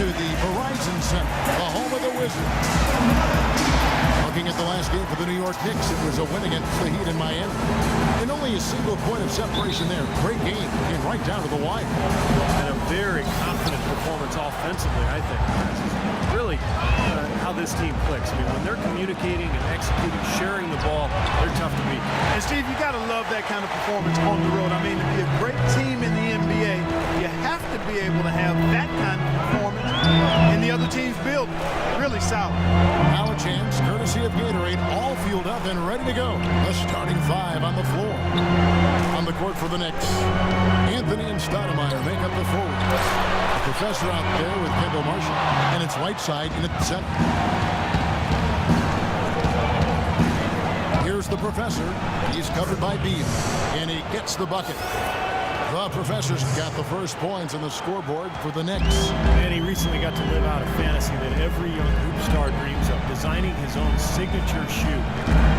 to the Verizon Center, the home of the Wizards. Looking at the last game for the New York Knicks, it was a win against the Heat in Miami. And only a single point of separation there. Great game, came right down to the wire. And a very confident performance offensively, I think. Really how this team clicks. I mean, when they're communicating and executing, sharing the ball, they're tough to beat. And Steve, you got to love that kind of performance on the road. I mean, to be a great team in the NBA, you have to be able to have that kind of performance in the other team's building. Really solid. Now a chance, courtesy of Gatorade, all fueled up and ready to go. The starting five on the floor. On the court for the Knicks, Anthony and Stoudemire make up the forwards. The professor out there with Kendall Marshall, and it's Whiteside in at the center. Here's the professor. He's covered by Beal, and he gets the bucket. The professor's got the first points on the scoreboard for the Knicks. And he recently got to live out a fantasy that every young hoop star dreams of, designing his own signature shoe.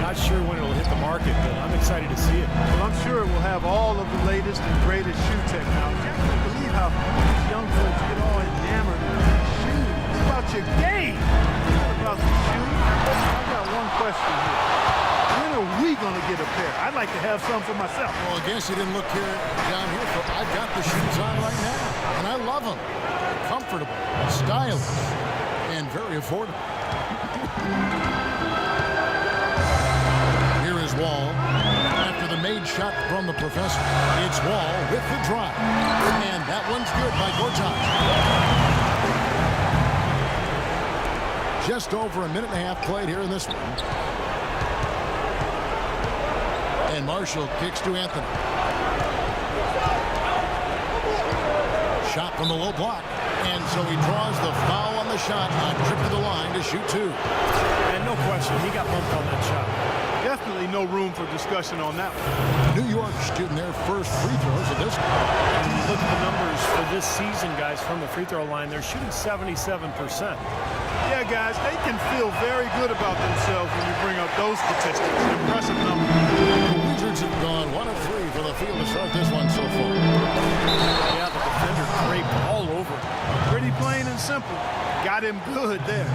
Not sure when it'll hit the market, but I'm excited to see it. Well, I'm sure it will have all of the latest and greatest shoe technology. I can't believe how these young folks get all enamored with these shoes. It's about your game, not about the shoes. I've got one question here. When are we going to get a pair? I'd like to have some for myself. Well, I guess you didn't look down here. I've got the shoes on right now, and I love them. Comfortable, stylish, and very affordable. Here is Wall. After the made shot from the professor, it's Wall with the drive. And that one's good by Gortat. Just over a minute and a half played here in this one. And Marshall kicks to Anthony. Shot from the low block. And so he draws the foul on the shot. A trip to the line to shoot two. And no question, he got bumped on that shot. Definitely no room for discussion on that one. New York shooting their first free throws of this one. And you look at the numbers for this season, guys, from the free throw line, they're shooting 77%. Yeah, guys, they can feel very good about themselves when you bring up those statistics. Impressive numbers. The Wizards have gone 1 of 3 for the field to start this one so far. Yeah, the defender draped all over him. Pretty plain and simple. Got him good there.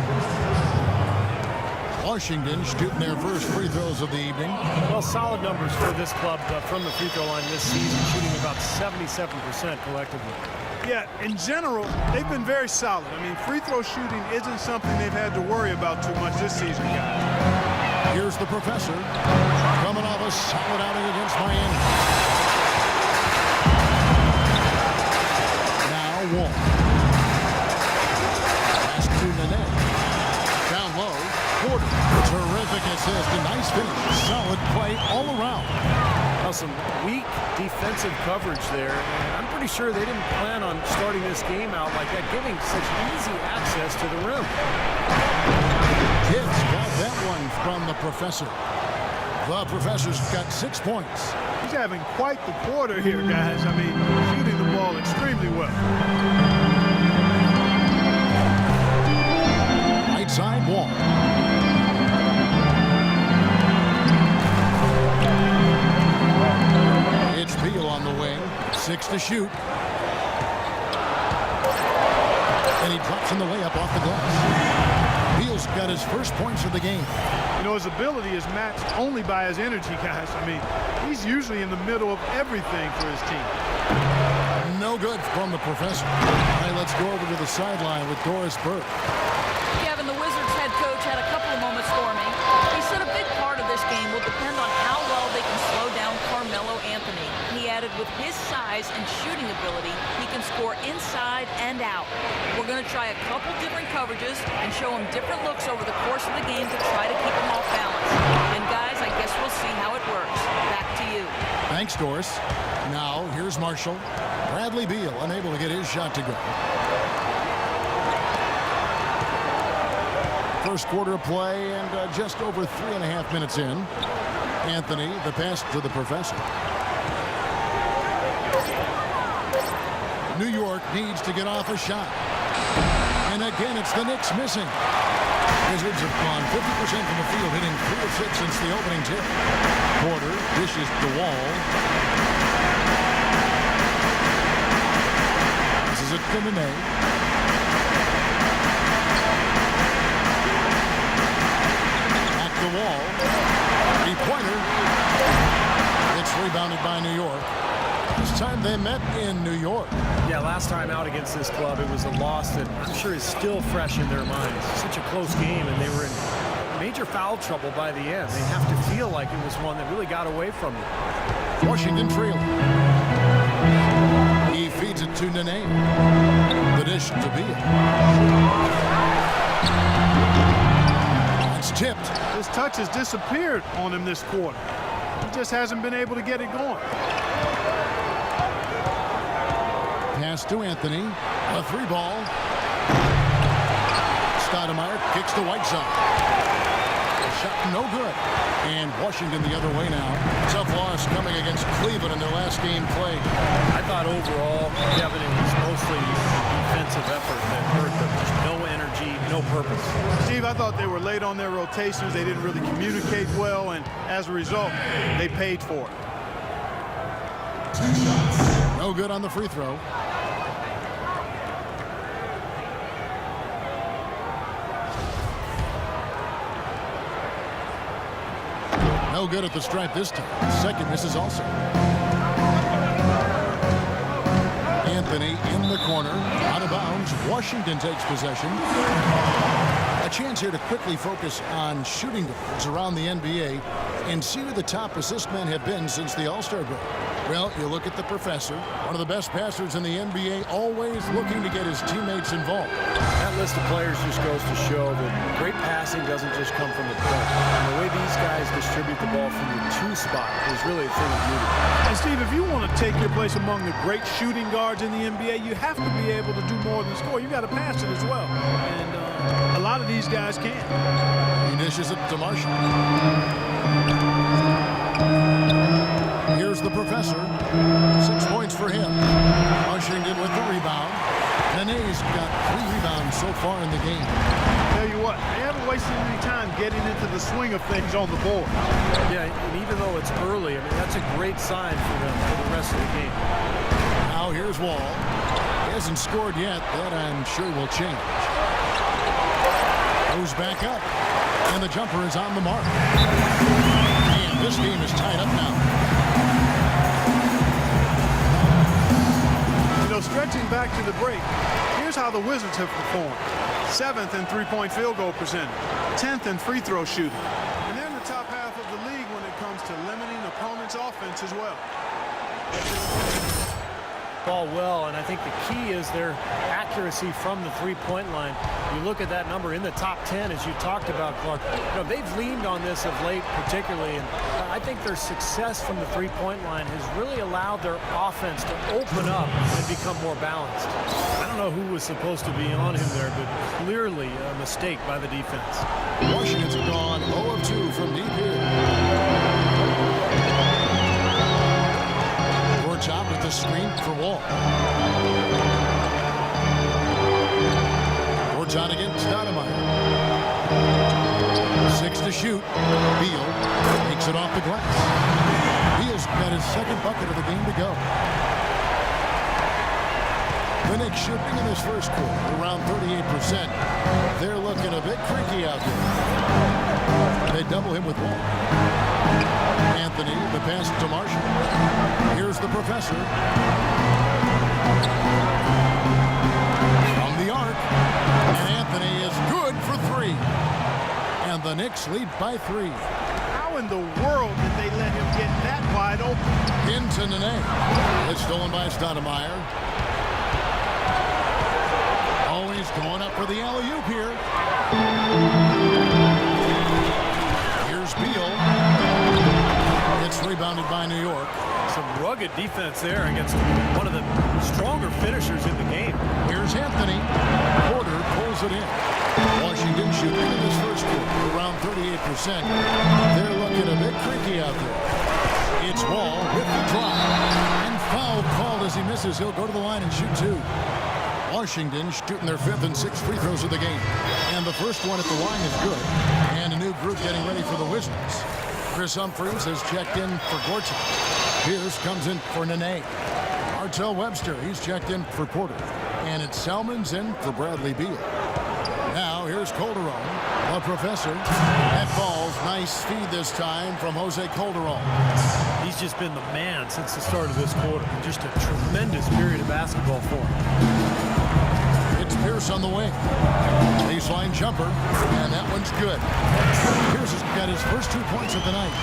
Washington shooting their first free throws of the evening. Well, solid numbers for this club from the free throw line this season, shooting about 77% collectively. Yeah, in general, they've been very solid. I mean, free throw shooting isn't something they've had to worry about too much this season, guys. Here's the professor coming off a solid outing against Miami. Now Wall. Pass to Nanette. Down low. Porter. Terrific assist. A nice finish. Solid play all around. Now some weak defensive coverage there. And I'm pretty sure they didn't plan on starting this game out like that, giving such easy access to the rim. Kids got that one from the professor. The professor's got 6 points. He's having quite the quarter here, guys. I mean, shooting the ball extremely well. Right side Wall. It's Beal on the wing. 6 to shoot. And he drops in the layup off the glass. Beal's got his first points of the game. You know, his ability is matched only by his energy, guys. I mean, he's usually in the middle of everything for his team. No good from the professor. All right, let's go over to the sideline with Doris Burke. Kevin, the Wizards head coach had a couple of moments for me. He said a big part of this game will depend on how well they can slow down Carmelo Anthony. He added with his size and shooting ability, he can score inside and out. We're going to try a couple different coverages and show him different looks over the course of the game to try to keep him off balance. And guys, I guess we'll see how it works. Back to you. Thanks, Doris. Now, here's Marshall. Bradley Beal unable to get his shot to go. First quarter of play and just over 3.5 minutes in. Anthony, the pass to the professor. New York needs to get off a shot. And again, it's the Knicks missing. Wizards have gone 50% from the field, hitting 3 of 6 since the opening tip. Porter dishes to Wall. This is it to Nanette. first time out against this club. It was a loss that I'm sure is still fresh in their minds. Such a close game, and they were in major foul trouble by the end. They have to feel like it was one that really got away from them. Washington trailing. He feeds it to Nene. The dish to Beal. It's tipped. His touch has disappeared on him this quarter. He just hasn't been able to get it going. Pass to Anthony. A 3-ball. Stoudemire kicks to Whiteside. Shot no good. And Washington the other way now. Tough loss coming against Cleveland in their last game played. I thought overall, Kevin, it was mostly defensive effort that hurt them. Just no energy, no purpose. Steve, I thought they were late on their rotations. They didn't really communicate well, and as a result, they paid for it. No good on the free throw. No good at the stripe this time. Second misses also. Anthony in the corner. Out of bounds. Washington takes possession. A chance here to quickly focus on shooting guards around the NBA and see who the top assist men have been since the All-Star break. Well, you look at the professor, one of the best passers in the NBA, always looking to get his teammates involved. That list of players just goes to show that great passing doesn't just come from the point. And the way these guys distribute the ball from the 2 spot is really a thing of beauty. And Steve, if you want to take your place among the great shooting guards in the NBA, you have to be able to do more than score. You got to pass it as well. And a lot of these guys can. He dishes it to Marshall. Here's the professor. 6 points for him. Washington with the rebound. Nene's got 3 rebounds so far in the game. Tell you what, they haven't wasted any time getting into the swing of things on the board. Yeah, and even though it's early, I mean, that's a great sign for them for the rest of the game. Now here's Wall. He hasn't scored yet. That I'm sure will change. Goes back up. And the jumper is on the mark. And this game is tied up now. Stretching back to the break, here's how the Wizards have performed. 7th in three-point field goal percentage, 10th in free throw shooting. And they're in the top half of the league when it comes to limiting opponents' offense as well. Ball well, and I think the key is their accuracy from the three-point line. You look at that number in the top 10, as you talked about, Clark. You know, they've leaned on this of late, particularly, and I think their success from the three-point line has really allowed their offense to open up and become more balanced. I don't know who was supposed to be on him there, but clearly a mistake by the defense. Washington's gone 0 of 2 from deep here. Top with the screen for Wall. Orton again, Stoudemire. 6 to shoot. Beal takes it off the glass. Beal's got his 2nd bucket of the game to go. The Knicks shooting in this first quarter around 38%. They're looking a bit creaky out there. They double him with Wall. Anthony, the pass to Marshall. Here's the professor. From the arc. And Anthony is good for 3. And the Knicks lead by 3. How in the world did they let him get that wide open? Into Nene. It's stolen by Stoudemire. Always going up for the alley-oop here. Here's Beal. It's rebounded by New York. Some rugged defense there against one of the stronger finishers in the game. Here's Anthony. Porter pulls it in. Washington shooting in this first quarter around 38%. They're looking a bit creaky out there. It's Wall with the drop. And foul called as he misses. He'll go to the line and shoot 2. Washington shooting their 5th and 6th free throws of the game. And the first one at the line is good. And a new group getting ready for the Wizards. Chris Humphries has checked in for Gortat. Pierce comes in for Nene. Martell Webster, he's checked in for Porter. And it's Salmon's in for Bradley Beal. Now here's Calderon, the professor. That ball's nice feed this time from Jose Calderon. He's just been the man since the start of this quarter. Just a tremendous period of basketball for him. It's Pierce on the wing. Baseline jumper, and that one's good. Pierce has got his first 2 points of the night.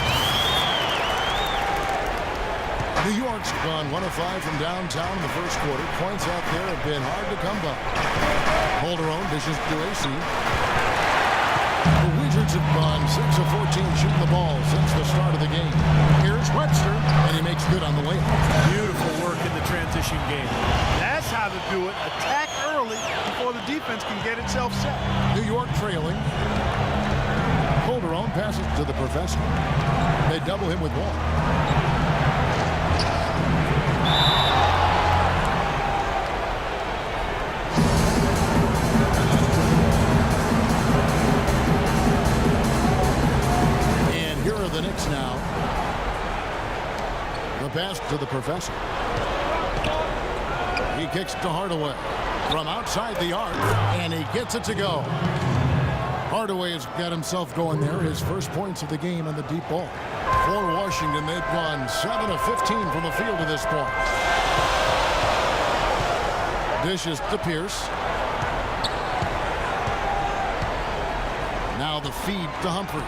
New York's gone 1 of 5 from downtown in the first quarter. Points out there have been hard to come by. Calderon dishes to AC. The Wizards have gone 6 of 14 shooting the ball since the start of the game. Here's Webster, and he makes good on the way. Beautiful work in the transition game. That's how to do it. Attack early before the defense can get itself set. New York trailing. Calderon passes to the professor. They double him with Wall. And here are the Knicks now. The pass to the professor. He kicks to Hardaway from outside the arc, and he gets it to go. Hardaway has got himself going there. His first points of the game on the deep ball. For Washington, they've gone 7 of 15 from the field to this point. Dishes to Pierce. Now the feed to Humphries.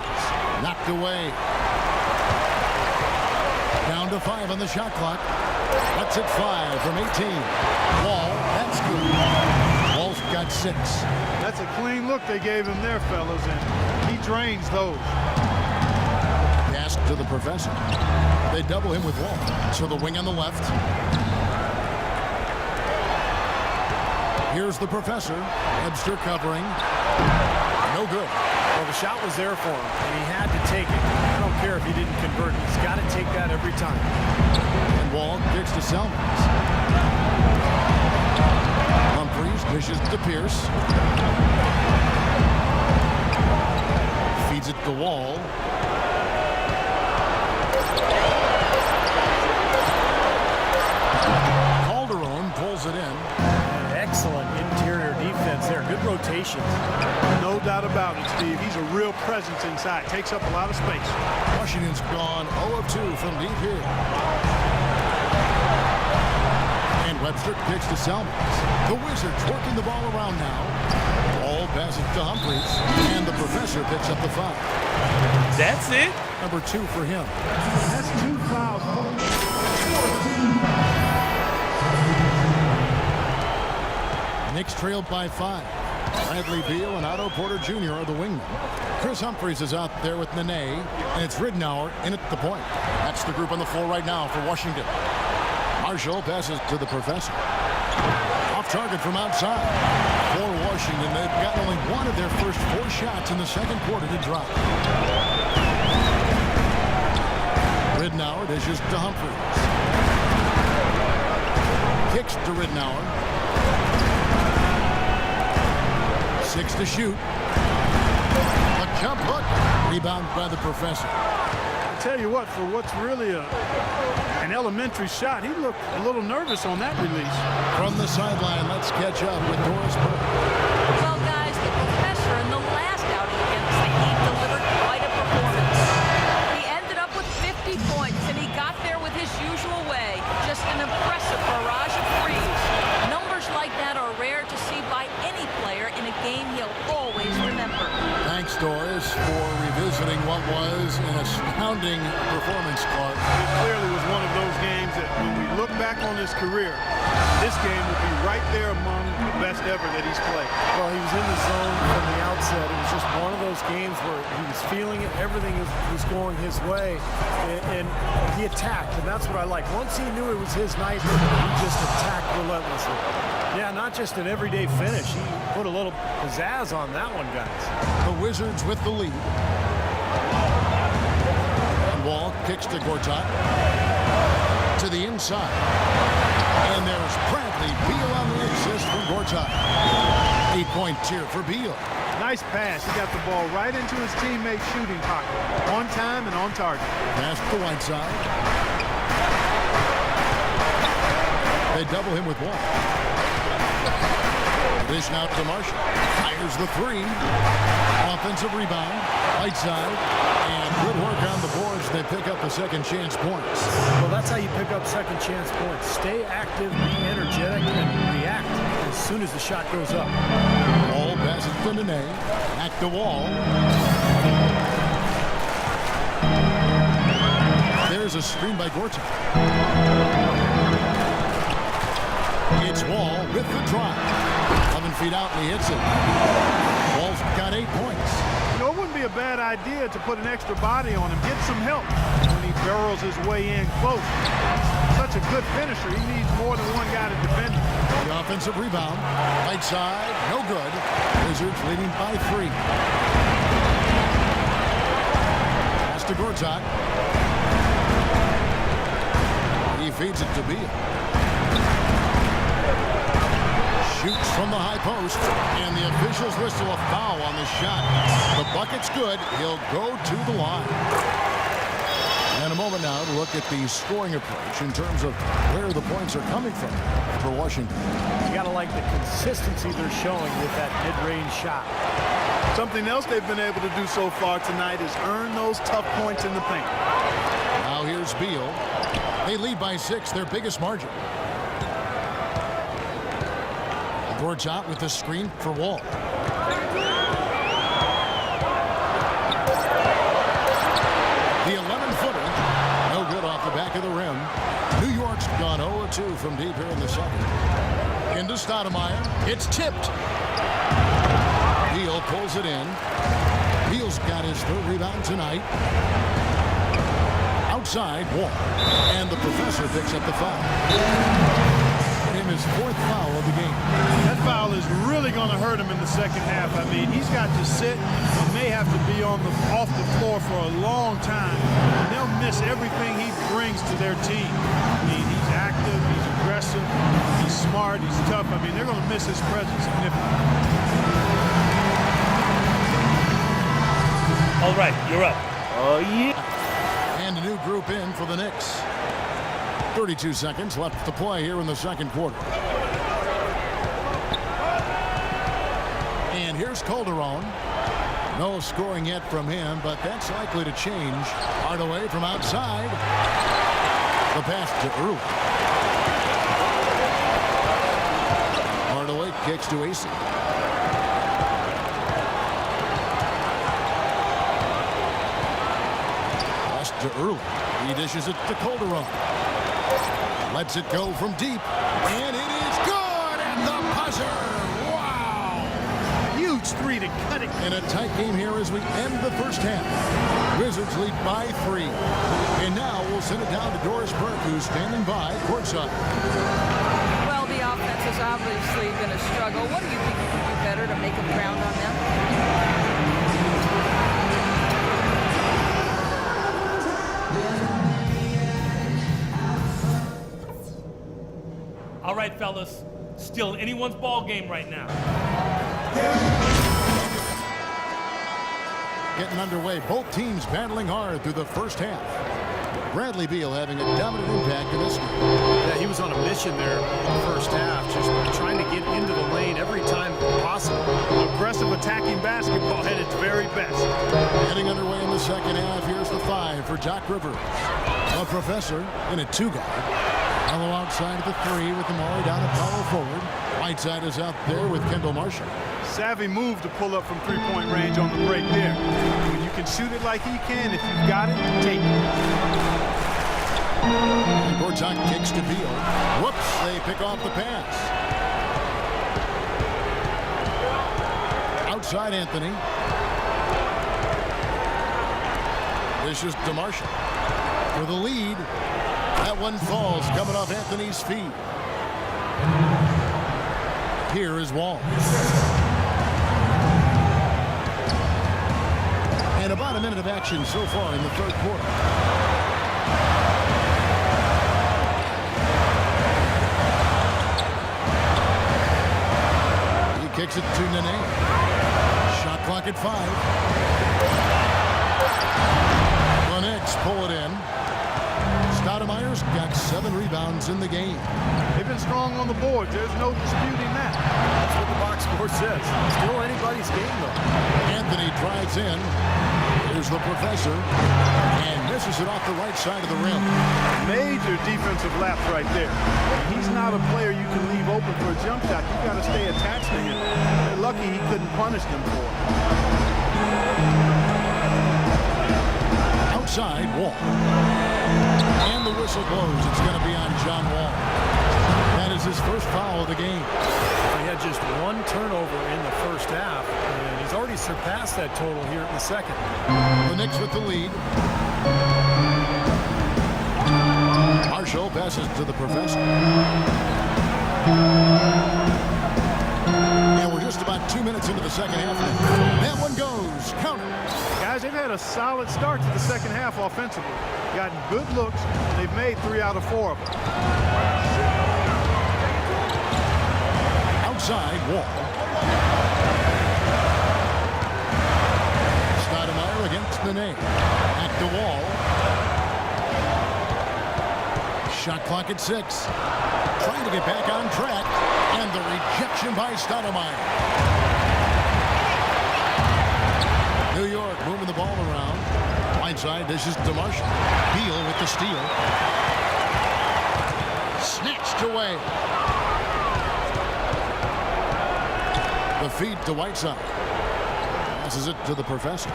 Knocked away. Down to 5 on the shot clock. That's at 5 from 18. Wall, that's good. Wall's got 6. That's a clean look they gave him there, fellas, and he drains those. Pass to the professor. They double him with Wall. So the wing on the left. Here's the professor. Webster covering. No good. Well, the shot was there for him, and he had to take it. I don't care if he didn't convert. He's got to take that every time. And Wall kicks to Selmans. Humphries dishes to Pierce. Feeds it to Wall. Calderon pulls it in. Excellent interior defense there. Good rotations. No doubt about it, Steve. He's a real presence inside. Takes up a lot of space. Washington's gone 0 of 2 from deep here. And Webster kicks to Selmans. The Wizards working the ball around now. Ball passes to Humphries. And the professor picks up the foul. That's it. Number 2 for him. That's 2 fouls. Knicks trailed by 5. Bradley Beal and Otto Porter Jr. are the wingmen. Chris Humphries is out there with Nene, and it's Ridnour in at the point. That's the group on the floor right now for Washington. Marshall passes to the professor. Off target from outside. For Washington, they've got only one of their first 4 shots in the second quarter to drop. Ridnour dishes to Humphries. Kicks to Ridnour. 6 to shoot. A jump hook. Rebound by the professor. I tell you what, for what's really an elementary shot, he looked a little nervous on that release. From the sideline, let's catch up with Doris Burke. Well, guys, the professor in the last outing against the Heat delivered quite a performance. He ended up with 50 points, and he got there with his usual way. Just an impressive barrage of threes. Numbers like that are rare to see by any player in a game he'll always remember. Thanks, Doris, for revisiting what was an astounding performance, Clark. It clearly was one of those games that when we look back on his career, this game will be right there among the best ever that he's played. Well, he was in the zone from the outset. It was just one of those games where he was feeling it. Everything was going his way, and he attacked, and that's what I like. Once he knew it was his night, he just attacked relentlessly. Yeah, not just an everyday finish. He put a little pizzazz on that one, guys. The Wizards with the lead. And Wall kicks to Gortat. To the inside. And there's Bradley Beal on the assist from Gortat. 8-point tier for Beal. Nice pass. He got the ball right into his teammate's shooting pocket. On time and on target. Pass to Whiteside. They double him with Wall. Dish out to Marshall. Here's the three. Offensive rebound. Right side. And good work on the boards. They pick up the second chance points. Well, that's how you pick up second chance points. Stay active, be energetic, and react as soon as the shot goes up. Wall passes to Nene. Back to Wall. There's a screen by Gortat. It's Wall with the drive. 11 feet out and he hits it. Wall's got 8 points. You know, it wouldn't be a bad idea to put an extra body on him, get some help when he barrels his way in close. Such a good finisher. He needs more than one guy to defend him. The offensive rebound. Right side, no good. Wizards leading by 3. Pass to Gortat. He feeds it to Beal. Shoots from the high post, and the officials whistle a foul on the shot. The bucket's good. He'll go to the line. And a moment now to look at the scoring approach in terms of where the points are coming from for Washington. You got to like the consistency they're showing with that mid-range shot. Something else they've been able to do so far tonight is earn those tough points in the paint. Now here's Beal. They lead by 6, their biggest margin. Gortat with the screen for Wall. The 11-footer, no good off the back of the rim. New York's gone 0-2 from deep here in the second. Into Stoudemire. It's tipped. Beal pulls it in. Beal's got his 3rd rebound tonight. Outside, Wall. And the professor picks up the foul. His 4th foul of the game. That foul is really going to hurt him in the second half. I mean, he's got to sit. He may have to be off the floor for a long time. And they'll miss everything he brings to their team. He's active, he's aggressive, he's smart, he's tough. I mean, they're going to miss his presence significantly. All right, you're up. Oh, yeah. And a new group in for the Knicks. 32 seconds left to play here in the second quarter. And here's Calderon. No scoring yet from him, but that's likely to change. Hardaway from outside. The pass to Earl. Hardaway kicks to AC. Pass to Earl. He dishes it to Calderon. Lets it go from deep, and it is good at the buzzer. Wow! Huge 3 to cut it. In a tight game here as we end the first half. Wizards lead by 3. And now we'll send it down to Doris Burke, who's standing by courtside. Well, the offense is obviously going to struggle. What do you think you can do better to make them ground on them? All right, fellas. Still anyone's ball game right now. Getting underway. Both teams battling hard through the first half. Bradley Beal having a dominant impact in this game. Yeah, he was on a mission there in the first half, just trying to get into the lane every time possible. Aggressive attacking basketball at its very best. Getting underway in the second half. Here's the 5 for Doc Rivers. A professor in a 2-guard. Mello outside of the 3 with Amari down at power forward. Whiteside is out there with Kendall Marshall. Savvy move to pull up from 3-point range on the break there. When you can shoot it like he can, if you've got it, take it. And Gortat kicks to Beal. Whoops, they pick off the pass. Outside Anthony. This is DeMarshall for the lead. That one falls, coming off Anthony's feet. Here is Wall. And about a minute of action so far in the third quarter. He kicks it to Nene. Shot clock at 5. The Knicks pull it in. Stoudemire's got 7 rebounds in the game. They've been strong on the boards. There's no disputing that. That's what the box score says. Still anybody's game, though. Anthony drives in. Here's the professor. And misses it off the right side of the rim. Major defensive lapse right there. He's not a player you can leave open for a jump shot. You got to stay attached to him. They're lucky he couldn't punish them for it. Outside, Wall. And the whistle blows. It's going to be on John Wall. That is his first foul of the game. He had just 1 turnover in the first half, and he's already surpassed that total here in the second. The Knicks with the lead. Marshall passes to the professor. And we're just about 2 minutes into the second half. That one goes. Counter. Guys, they've had a solid start to the second half offensively. Gotten good looks. They've made 3 out of 4 of them. Outside, Wall. Stoudemire against Nene. At the Wall. Shot clock at 6. Trying to get back on track. And the rejection by Stoudemire. New York moving the ball around. Right side, this is DeMarshall. Beal with the steal. Snatched away. The feed to Whiteside. Passes it to the professor.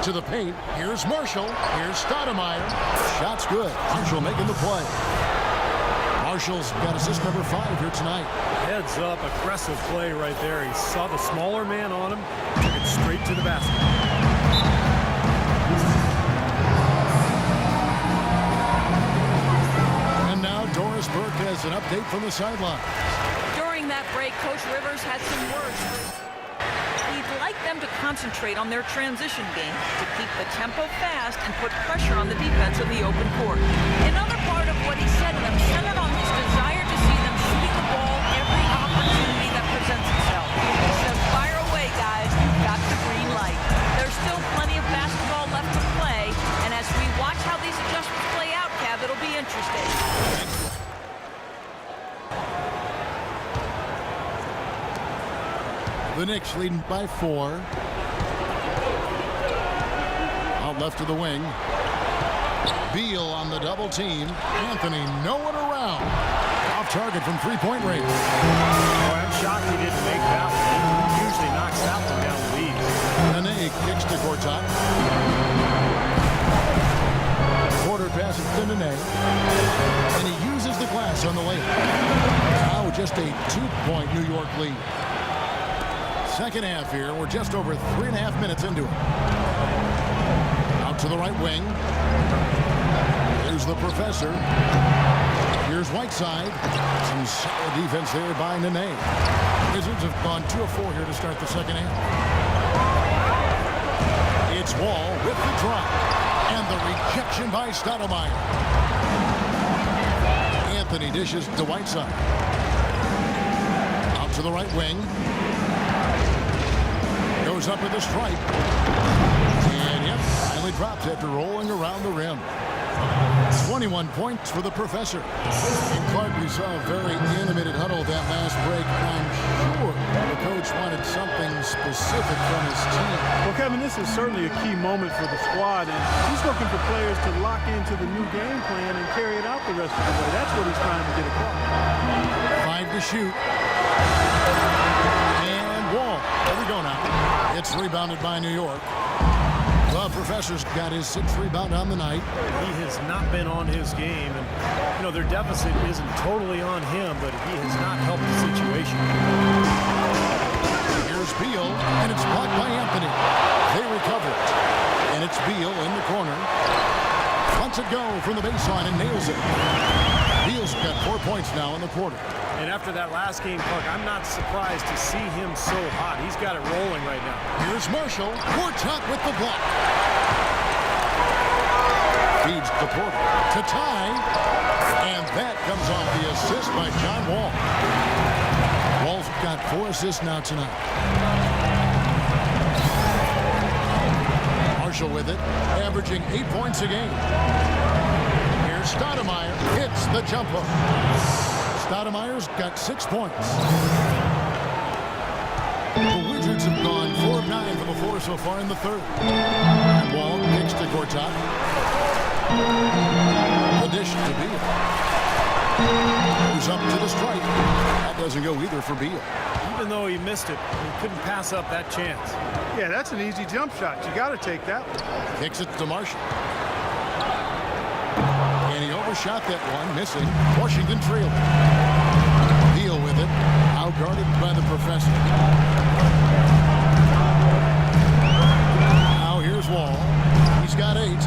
To the paint. Here's Marshall. Here's Stoudemire. Shot's good. Marshall making the play. Marshall's got assist number 5 here tonight. Heads up, aggressive play right there. He saw the smaller man on him, took it straight to the basket. And now Doris Burke has an update from the sideline. During that break, Coach Rivers had some words. He'd like them to concentrate on their transition game to keep the tempo fast and put pressure on the defense of the open court. Another part of what he said to them centered on his desire to see them shooting the ball every opportunity that presents itself. He said, fire away, guys. You've got the green light. There's still plenty of basketball left to play, and as we watch how these adjustments play out, Cav, it'll be interesting. The Knicks leading by 4. Out left to the wing. Beal on the double team. Anthony, no one around. Off target from 3-point range. Oh, I'm shocked he didn't make that one. He usually knocks that one down the lead. Nene kicks to Gortat. Porter passes to Nene. And he uses the glass on the layup. Now just a 2-point New York lead. Second half here. We're just over 3.5 minutes into it. Out to the right wing. Here's the professor. Here's Whiteside. Some solid defense there by Nene. Wizards have gone 2 of 4 here to start the second half. It's Wall with the drop. And the rejection by Stoudemire. Anthony dishes to Whiteside. Out to the right wing. Goes up with a stripe. And yep, finally drops after rolling around the rim. 21 points for the professor. And Clark, we saw a very animated huddle that last break. I'm sure the coach wanted something specific from his team. Well, Kevin, this is certainly a key moment for the squad, and he's looking for players to lock into the new game plan and carry it out the rest of the way. That's what he's trying to get across. 5 to shoot. And Wall. There we go now. It's rebounded by New York. The professor's got his 6th rebound on the night. He has not been on his game, and you know their deficit isn't totally on him, but he has not helped the situation. Here's Beal, and it's blocked by Anthony. They recover it, and it's Beal in the corner. Lets it go from the baseline and nails it. Beal's got 4 points now in the quarter. And after that last game, Clark, I'm not surprised to see him so hot. He's got it rolling right now. Here's Marshall. Gortat with the block. Feeds to Porter to tie. And that comes off the assist by John Wall. Wall's got 4 assists now tonight. Marshall with it, averaging 8 points a game. Here's Stoudemire. Hits the jumper. Stoudemire's got 6 points. The Wizards have gone 4 of 9 from the floor so far in the third. And Wall kicks to Gortat. The dish to Beal. Goes up to the strike. That doesn't go either for Beal. Even though he missed it, he couldn't pass up that chance. Yeah, that's an easy jump shot. You got to take that one. Kicks it to Marshall. And he overshot that one, missing. Washington trailed. Beal with it. Outguarded by the professor. Now here's Wall. He's got 8.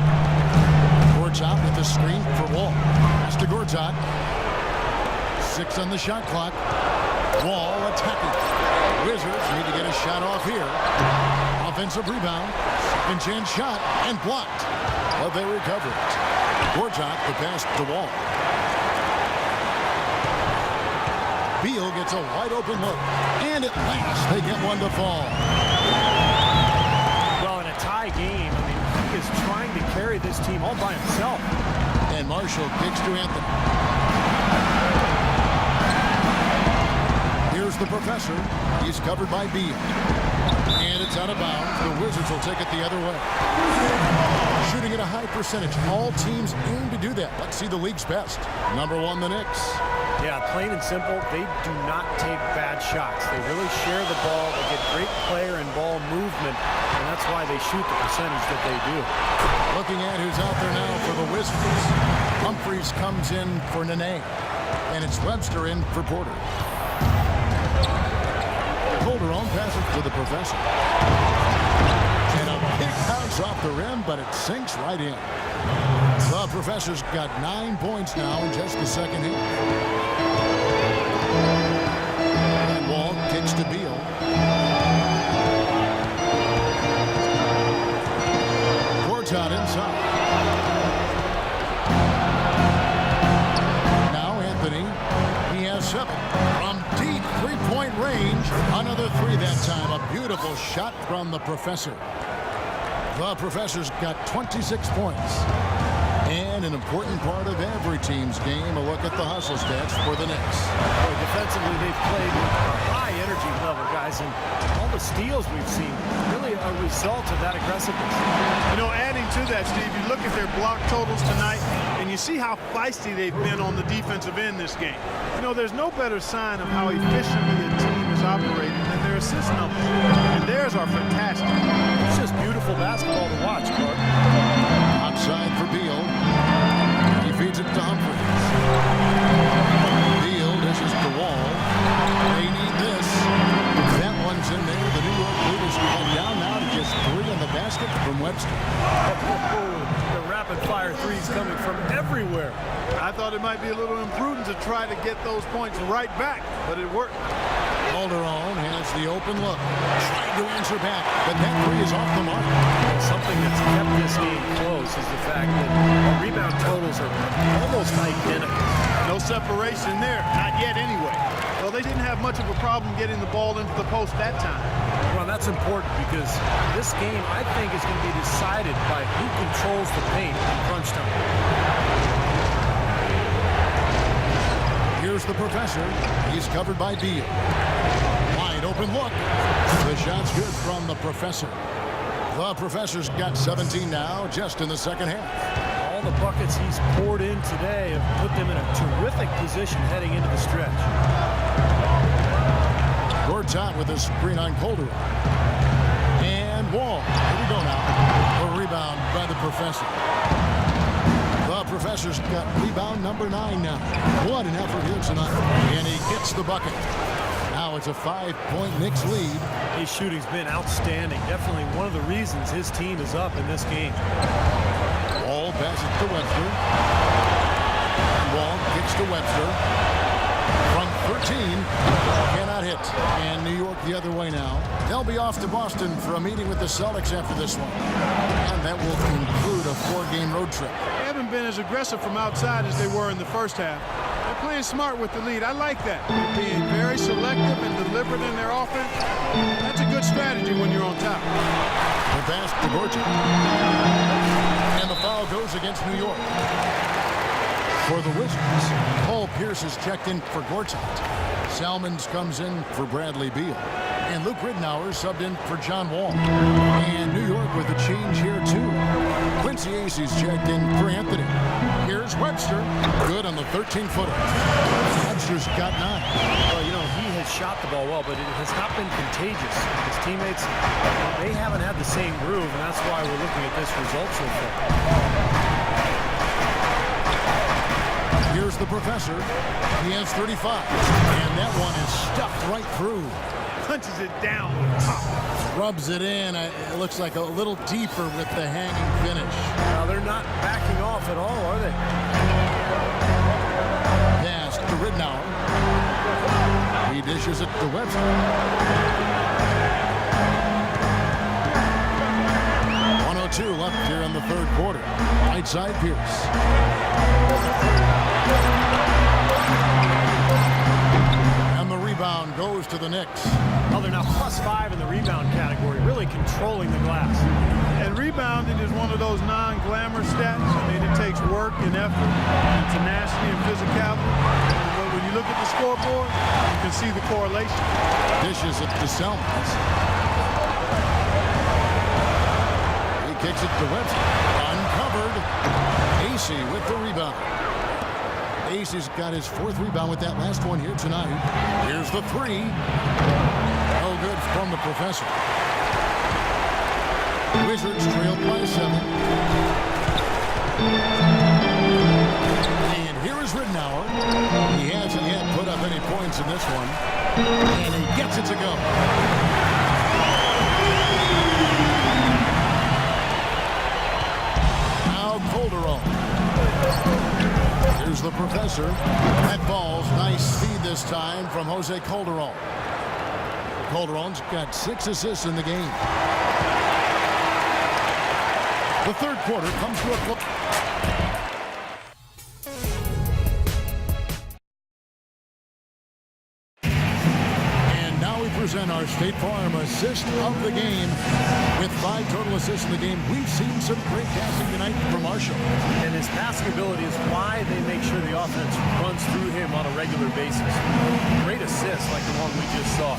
Gortat with the screen for Wall. Pass to Gortat. 6 on the shot clock. Wall attacking. Wizards need to get a shot off here. Offensive rebound. Second chance shot and blocked. But they recover it. Gortat the pass to Wall. Beal gets a wide open look. And at last they get one to fall. Well, in a tie game, I mean, he is trying to carry this team all by himself. And Marshall kicks to Anthony. Here's the professor. He's covered by Beal. And it's out of bounds. The Wizards will take it the other way. Shooting at a high percentage. All teams aim to do that. Let's see the league's best. Number 1, the Knicks. Yeah, plain and simple, they do not take bad shots. They really share the ball. They get great player and ball movement, and that's why they shoot the percentage that they do. Looking at who's out there now for the Wizards. Humphries comes in for Nene, and it's Webster in for Porter. Calderon passes to the professor. And a big bounce off the rim, but it sinks right in. The professor's got 9 points now in just the second half. And Wall kicks to Beal. Gortat inside. Now Anthony. He has 7. From deep three-point range. Another 3 that time. A beautiful shot from the professor. The professor's got 26 points. And an important part of every team's game, a look at the hustle stats for the Knicks. Boy, defensively, they've played with a high energy level, guys, and all the steals we've seen really a result of that aggressiveness. You know, adding to that, Steve, you look at their block totals tonight, and you see how feisty they've been on the defensive end this game. You know, there's no better sign of how efficiently a team is operating than their assist numbers. And theirs are fantastic. It's just beautiful basketball to watch, Clark. Outside for Beal. He feeds it to Humphries. Beal dishes to Wall. They need this. That one's in there. The New York Leaders come down now to just 3 on the basket from Webster. The rapid-fire threes coming from everywhere. I thought it might be a little imprudent to try to get those points right back, but it worked. Calderon has the open look. Trying to answer back, but that 3 is off the mark. Something that's kept this game close is the fact that the rebound totals are almost identical. No separation there, not yet anyway. Well, they didn't have much of a problem getting the ball into the post that time. Well, that's important because this game, I think, is going to be decided by who controls the paint in crunch time. Here's the professor. He's covered by Beal. Wide open look. The shot's good from the professor. The professor's got 17 now, just in the second half. All the buckets he's poured in today have put them in a terrific position heading into the stretch. Gortat with a screen on Calderon. And Wall. Here we go now. A rebound by the professor. The professor's got rebound number 9 now. What an effort here tonight. And he gets the bucket. Now it's a 5-point Knicks lead. His shooting's been outstanding. Definitely one of the reasons his team is up in this game. Wall passes to Webster. Wall kicks to Webster. From 13, cannot hit. And New York the other way now. They'll be off to Boston for a meeting with the Celtics after this one. And that will conclude a 4-game road trip. They haven't been as aggressive from outside as they were in the first half. They're playing smart with the lead. I like that. They're being very selective and deliberate in their offense. That's a good strategy when you're on top. The pass to Gortat. And the foul goes against New York. For the Wizards, Paul Pierce is checked in for Gortat. Salmons comes in for Bradley Beal. And Luke Ridnour subbed in for John Wall. And New York with a change here, too. Quincy Acey's checked in for Anthony. Here's Webster. Good on the 13-footer. Webster's got 9. Well, you know, he has shot the ball well, but it has not been contagious. His teammates, they haven't had the same groove, and that's why we're looking at this result so far. Here's the professor. He has 35. And that one is stuffed right through. Punches it down. Rubs it in. It looks like a little deeper with the hanging finish. Now, they're not backing off at all, are they? Pass to Ridnour. He dishes it to Webster. 1:02 left here in the third quarter. Right side, Pierce. And the rebound goes to the Knicks. Well, they're now +5 in the rebound category, really controlling the glass. And rebounding is one of those non-glamour stats. I mean, it takes work and effort and tenacity and physicality. But when you look at the scoreboard, you can see the correlation. Dishes it to Salmons. He kicks it to Webster. Uncovered. Acey with the rebound. Acey's got his 4th rebound with that last one here tonight. Here's the 3. No good from the professor. Wizards trailed by 7. And here is Ridnour. He hasn't yet put up any points in this one. And he gets it to go. Now Calderon. Here's the professor. That ball's nice speed this time from Jose Calderon. Calderon's got 6 assists in the game. The third quarter comes to a close. And now we present our State Farm assist of the game. With 5 total assists in the game, we've seen some great passing tonight from Marshall. And his passing ability is why they make sure the offense runs through him on a regular basis. Great assists like the one we just saw.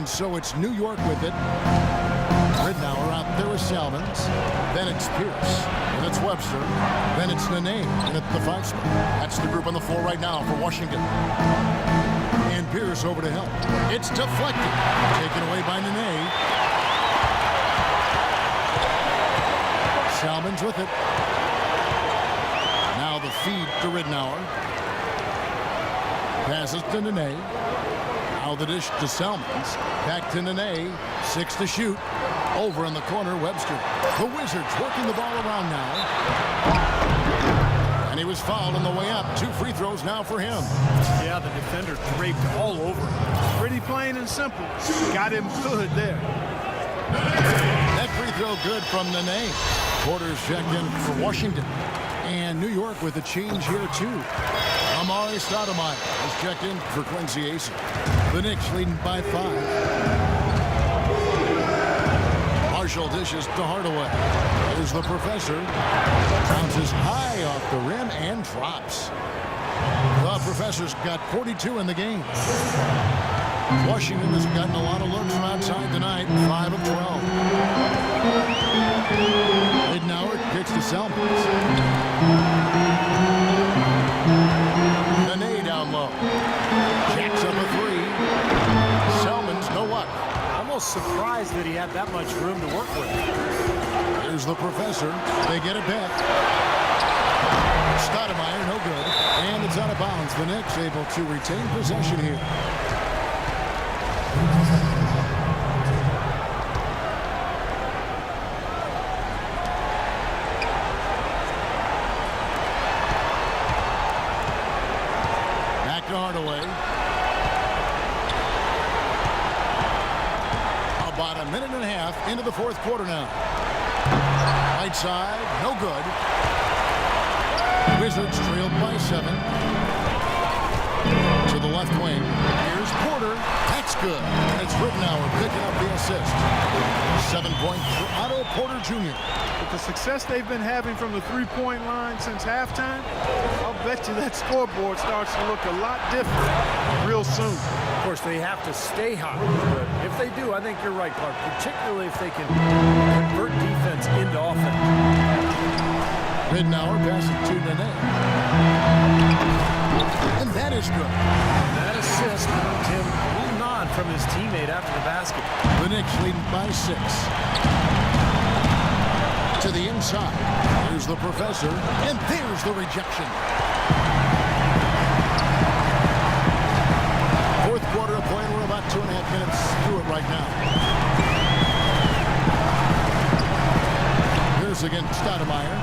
And so it's New York with it. Ridnour out there with Salmons. Then it's Pierce. And it's Webster. Then it's Nene in at the 5 spot. That's the group on the floor right now for Washington. And Pierce over to help. It's deflected. Taken away by Nene. Salmons with it. Now the feed to Ridnour. Passes to Nene. Now the dish to Salmons. Back to Nene. 6 to shoot. Over in the corner, Webster. The Wizards working the ball around now. And he was fouled on the way up. 2 free throws now for him. Yeah, the defender draped all over. Pretty plain and simple. Got him good there. That free throw good from Nene. Porter's checked in for Washington. And New York with a change here, too. Amari Stoudemire is checked in for Quincy Ace. The Knicks leading by 5. Marshall dishes to Hardaway. Here's the professor. Bounces high off the rim and drops. The professor's got 42 in the game. Washington has gotten a lot of looks from outside tonight. 5 of 12. Ridnour kicks to Salmons. Nene down low. Jacks up a 3. Salmons, no luck. Almost surprised that he had that much room to work with. Here's the professor. They get it back. Stoudemire, no good. And it's out of bounds. The Knicks able to retain possession here. Back to Hardaway. About a minute and a half into the 4th quarter now. Right side, no good. Wizards trailed by 7. To the left wing. Here's Porter. That's good. And it's Ridnour picking up the assist. 7-point for Otto Porter Jr. With the success they've been having from the 3-point line since halftime, I'll bet you that scoreboard starts to look a lot different real soon. Of course, they have to stay hot. But if they do, I think you're right, Clark, particularly if they can convert defense into offense. Ridnour passes to Nene. And that is good. That assist earned him a little nod from his teammate after the basket. The Knicks leading by 6. To the inside. Here's the professor. And there's the rejection. 4th quarter of play, and we're about 2.5 minutes through it right now. Here's again Stoudemire.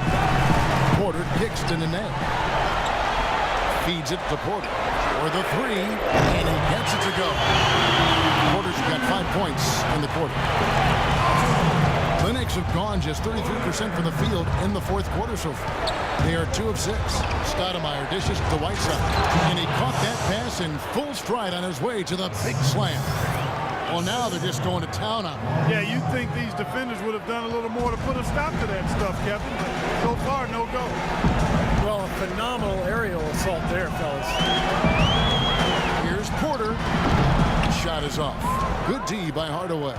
Porter kicks to Nene. Feeds it to Porter. For the 3, and he gets it to go. Porter's got 5 points in the quarter. The Knicks have gone just 33% from the field in the 4th quarter so far. They are 2 of 6. Stoudemire dishes to Whiteside. And he caught that pass in full stride on his way to the big slam. Well, now they're just going to town on him. Yeah, you'd think these defenders would have done a little more to put a stop to that stuff, Kevin. But so far, no go. Well, a phenomenal aerial assault there, fellas. Here's Porter. Shot is off. Good D by Hardaway.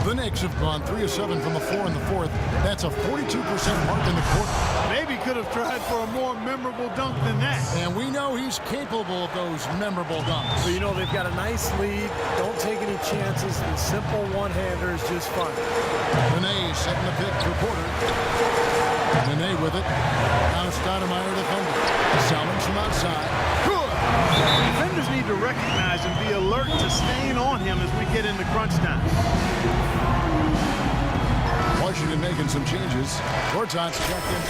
The Knicks have gone 3 of 7 from the floor in the 4th. That's a 42% mark in the quarter. Maybe could have tried for a more memorable dunk than that. And we know he's capable of those memorable dunks. So, you know, they've got a nice lead. Don't take any chances. The simple one-hander is just fun. Nene setting the pick for Porter. Nene with it. Now Stoudemire defending. Salmons from outside. Good. Defenders need to recognize and be alert to staying on him as we get into crunch time. Washington making some changes. Gortat's checked in.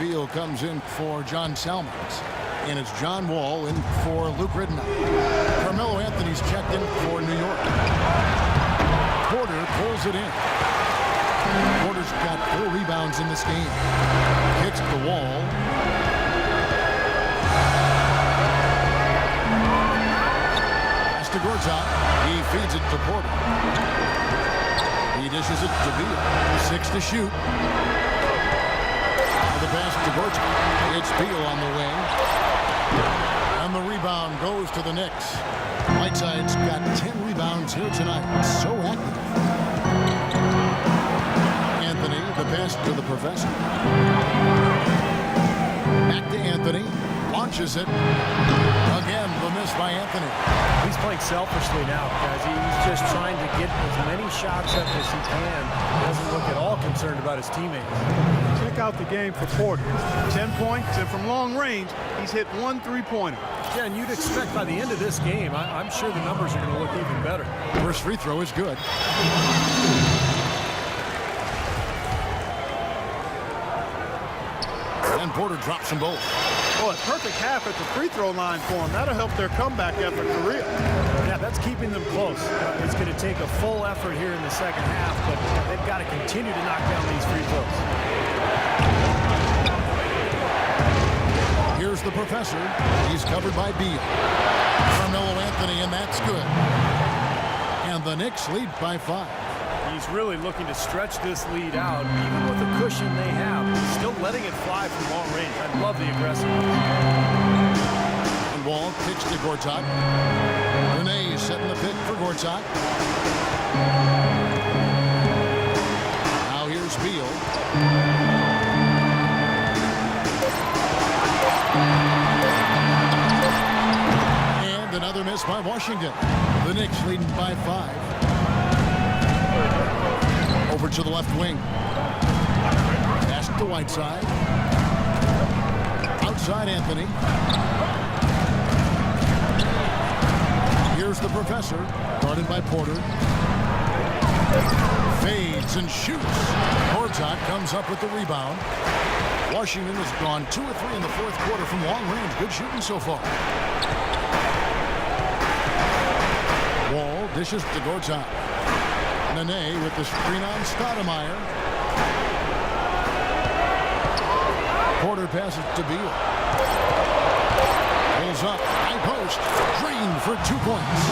Beal comes in for John Salmons. And it's John Wall in for Luke Ridnour. Carmelo Anthony's checked in for New York. Porter pulls it in. Porter's got 4 rebounds in this game. Kicks the wall. Pass to Gortat. He feeds it to Porter. He dishes it to Beal. 6 to shoot. The pass to Gortat. It's Beal on the wing. And the rebound goes to the Knicks. Whiteside's got 10 rebounds here tonight. So active. Anthony, the pass to the professor. Back to Anthony. Launches it. Again, the miss by Anthony. He's playing selfishly now, guys. He's just trying to get as many shots up as he can. He doesn't look at all concerned about his teammates. Check out the game for Porter. 10 points, and from long range, he's hit 1 3-pointer. Yeah, and you'd expect by the end of this game, I'm sure the numbers are going to look even better. First free throw is good. And Porter drops them both. Boy, perfect half at the free throw line for him. That'll help their comeback effort for real. Yeah, that's keeping them close. It's going to take a full effort here in the second half, but they've got to continue to knock down these free throws. Here's the professor. He's covered by Beal. Carmelo Anthony, and that's good. And the Knicks lead by 5. He's really looking to stretch this lead out, even with the cushion they have. He's still letting it fly from long range. I love the aggressiveness. And Wall kicks to Gortat. Renee setting the pick for Gortat. Now here's Beal. And another miss by Washington. The Knicks leading by 5. Over to the left wing. Pass to Whiteside. Outside Anthony. Here's the professor. Guarded by Porter. Fades and shoots. Gortat comes up with the rebound. Washington has gone 2 or 3 in the fourth quarter from long range. Good shooting so far. Wall dishes to Gortat. Nene with the screen on Stoudemire. Porter passes to Beal. Pulls up, high post, Green for 2 points.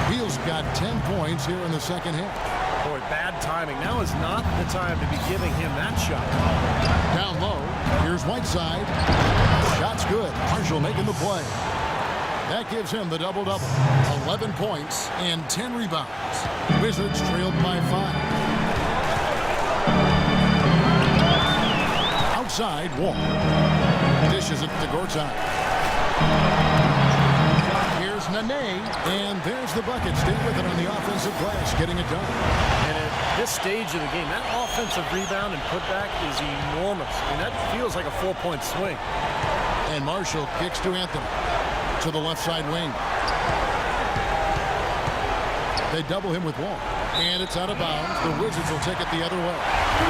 Beal's got 10 points here in the second half. Boy, bad timing. Now is not the time to be giving him that shot. Down low, here's Whiteside. Shot's good. Marshall making the play. That gives him the double-double. 11 points and 10 rebounds. Wizards trailed by 5. Outside, Wall. Dishes it to Gortat. Here's Nene, and there's the bucket. Stay with it on the offensive glass, getting it done. And at this stage of the game, that offensive rebound and putback is enormous. I mean, that feels like a 4-point swing. And Marshall kicks to Anthony. To the left side wing. They double him with Wall. And it's out of bounds. The Wizards will take it the other way.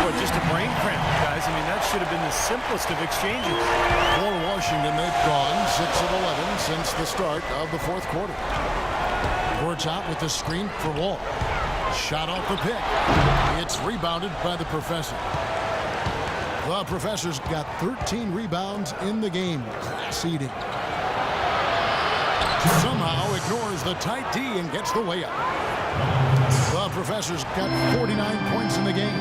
Boy, just a brain cramp, guys. I mean, that should have been the simplest of exchanges. For Washington, they've gone 6 of 11 since the start of the fourth quarter. Gortat with the screen for Wall. Shot off the pick. It's rebounded by the professor. The professor's got 13 rebounds in the game. Class eating. Somehow ignores the tight D and gets the layup. The professor's got 49 points in the game.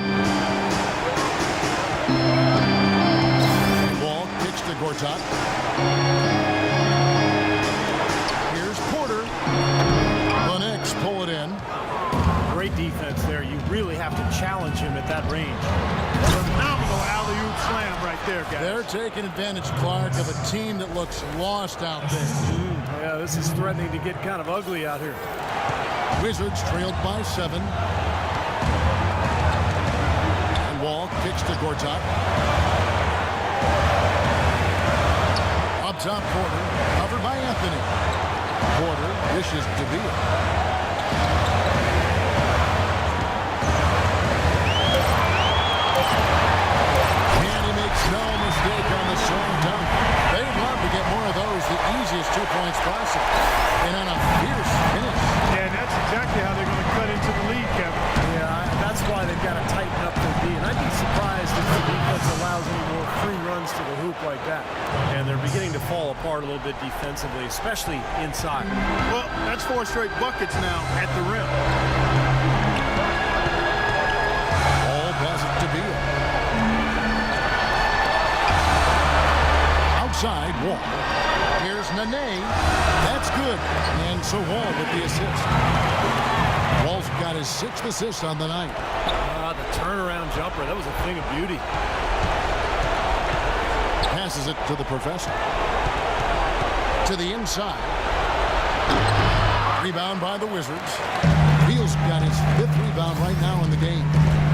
Wall kicks to Gortat. Here's Porter. The Knicks pull it in. Great defense there. You really have to challenge him at that range. Phenomenal alley-oop slam right there, guys. They're taking advantage, Clark, of a team that looks lost out there. Yeah, this is threatening to get kind of ugly out here. Wizards trailed by 7. And Wall kicks to Gortat. Up top, Porter. Covered by Anthony. Porter dishes to Beal. And he makes no mistake on the slam dunk. They'd love to get more of those, the easiest 2 points possible. And on a fierce finish. Yeah, and that's exactly how they're going to cut into the lead, Kevin. Yeah, that's why they've got to tighten up their D. And I'd be surprised if the defense allows any more free runs to the hoop like that. And they're beginning to fall apart a little bit defensively, especially inside. Well, that's 4 straight buckets now at the rim. All passes to Beal. Outside, Wall. Here's Nene, that's good. And so Wall with the assist. Wall's got his 6th assist on the night. The turnaround jumper, that was a thing of beauty. Passes it to the professor. To the inside. Rebound by the Wizards. Beal's got his 5th rebound right now in the game.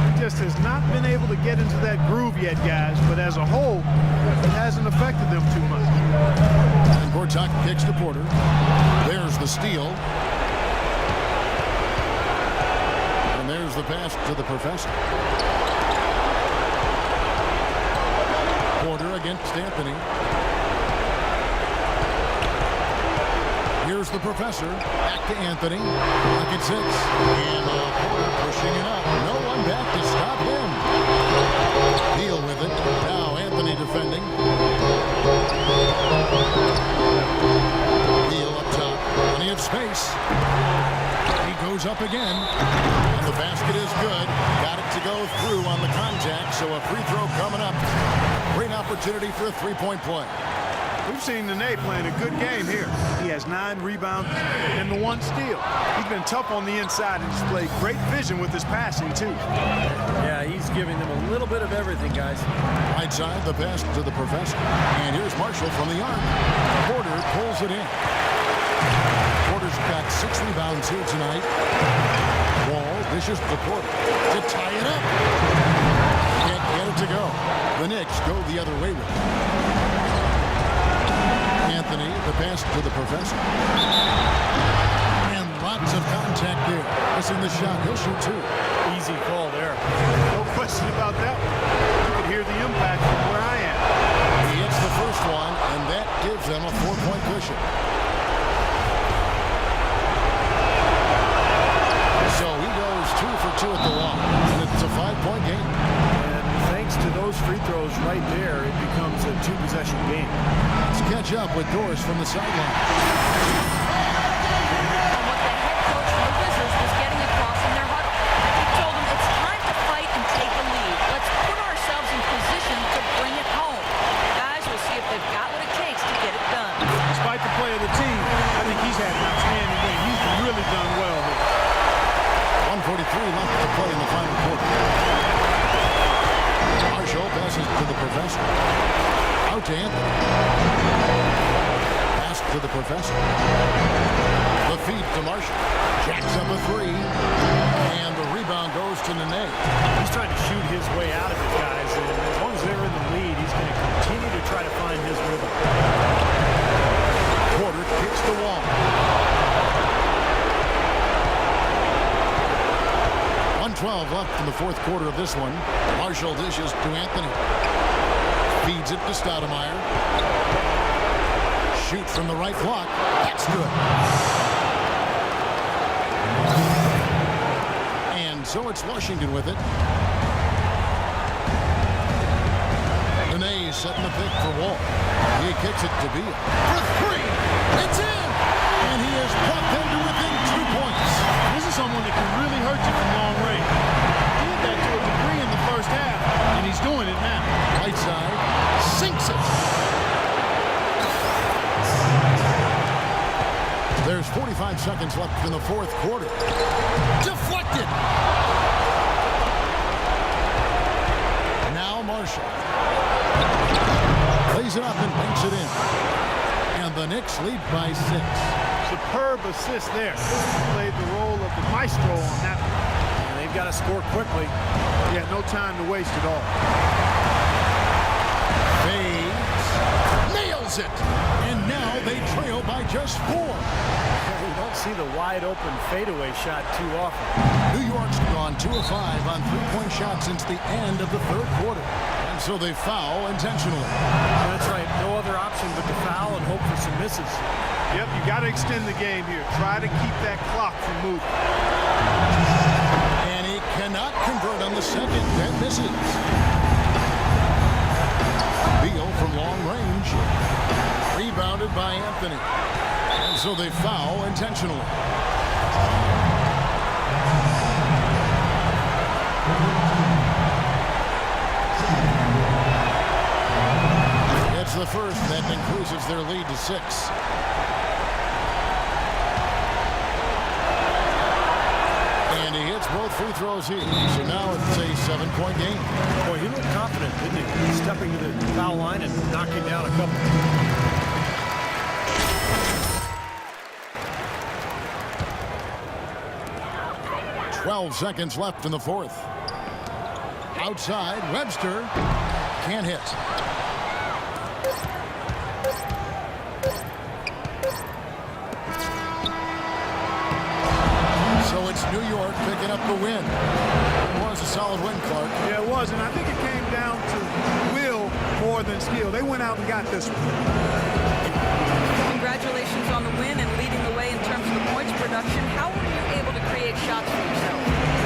He just has not been able to get into that groove yet, guys, but as a whole, it hasn't affected them too much. And Gortat kicks to Porter. There's the steal. And there's the pass to the professor. Porter against Anthony. Here's the professor. Back to Anthony. Pocket 6. And Porter pushing it up. No one back to stop him. Deal with it. Now Anthony defending. Deal up top. Plenty of space. He goes up again. And the basket is good. Got it to go through on the contact. So a free throw coming up. Great opportunity for a three-point play. We've seen Nene playing a good game here. He has 9 rebounds and the 1 steal. He's been tough on the inside and displayed great vision with his passing, too. Yeah, he's giving them a little bit of everything, guys. Right side, the pass to the professor. And here's Marshall from the arc. Porter pulls it in. Porter's got 6 rebounds here tonight. Wall dishes to Porter to tie it up. Can't get it to go. The Knicks go the other way with it. Anthony, the pass to the professor. And lots of contact there. Missing the shot. He'll shoot 2. Easy call there. No question about that one. You can hear the impact from where I am. He hits the first one, and that gives them a 4-point cushion. So he goes 2 for 2 at the line, and it's a 5-point game. And thanks to those free throws right there, it becomes a 2-possession game. Let's catch up with Doris from the sideline. And what the head coach of the Wizards was getting across in their huddle. He told them it's time to fight and take the lead. Let's put ourselves in position to bring it home. Guys, we'll see if they've got what it takes to get it done. Despite the play of the team, I think he's had an outstanding game. He's really done well here. 1:43 left to play in the final quarter. Marshall passes to the professor. Out to Anthony. Pass to the professor. The feed to Marshall. Jacks up a 3. And the rebound goes to Nene. He's trying to shoot his way out of it, guys. And as long as they're in the lead, he's going to continue to try to find his rhythm. Porter kicks the wall. 1:12 left in the 4th quarter of this one. Marshall dishes to Anthony. Feeds it to Stoudemire. Shoot from the right block. That's good. And so it's Washington with it. Nene setting the pick for Wall. He kicks it to Beal. For 3. It's in. And he has brought them to within 2 points. This is someone that can really hurt you from long range. He did that to a degree in the first half, and he's doing it now. Right side. Sinks it. There's 45 seconds left in the 4th quarter. Deflected. Now Marshall. Lays it up and banks it in. And the Knicks lead by 6. Superb assist there. Played the role of the maestro on that one. And they've got to score quickly. He had no time to waste at all. Fades. Nails it. And now they trail by just 4. You don't see the wide-open fadeaway shot too often. New York's gone 2 of 5 on 3-point shots since the end of the 3rd quarter. And so they foul intentionally. That's right. No other option but to foul and hope for some misses. Yep, you got to extend the game here. Try to keep that clock from moving. And he cannot convert on the second. That misses. Beal from long range. Rebounded by Anthony. And so they foul intentionally. It's the first that includes his their lead to 6. And he hits both free throws here. So now it's a 7-point game. Boy, he looked confident, didn't he? Stepping to the foul line and knocking down a couple. 12 seconds left in the fourth. Outside, Webster can't hit. So it's New York picking up the win. It was a solid win, Clark. Yeah, it was, and I think it came down to will more than skill. They went out and got this one. Congratulations on the win and leading the way in terms of the points production. How were you able to create shots for yourself?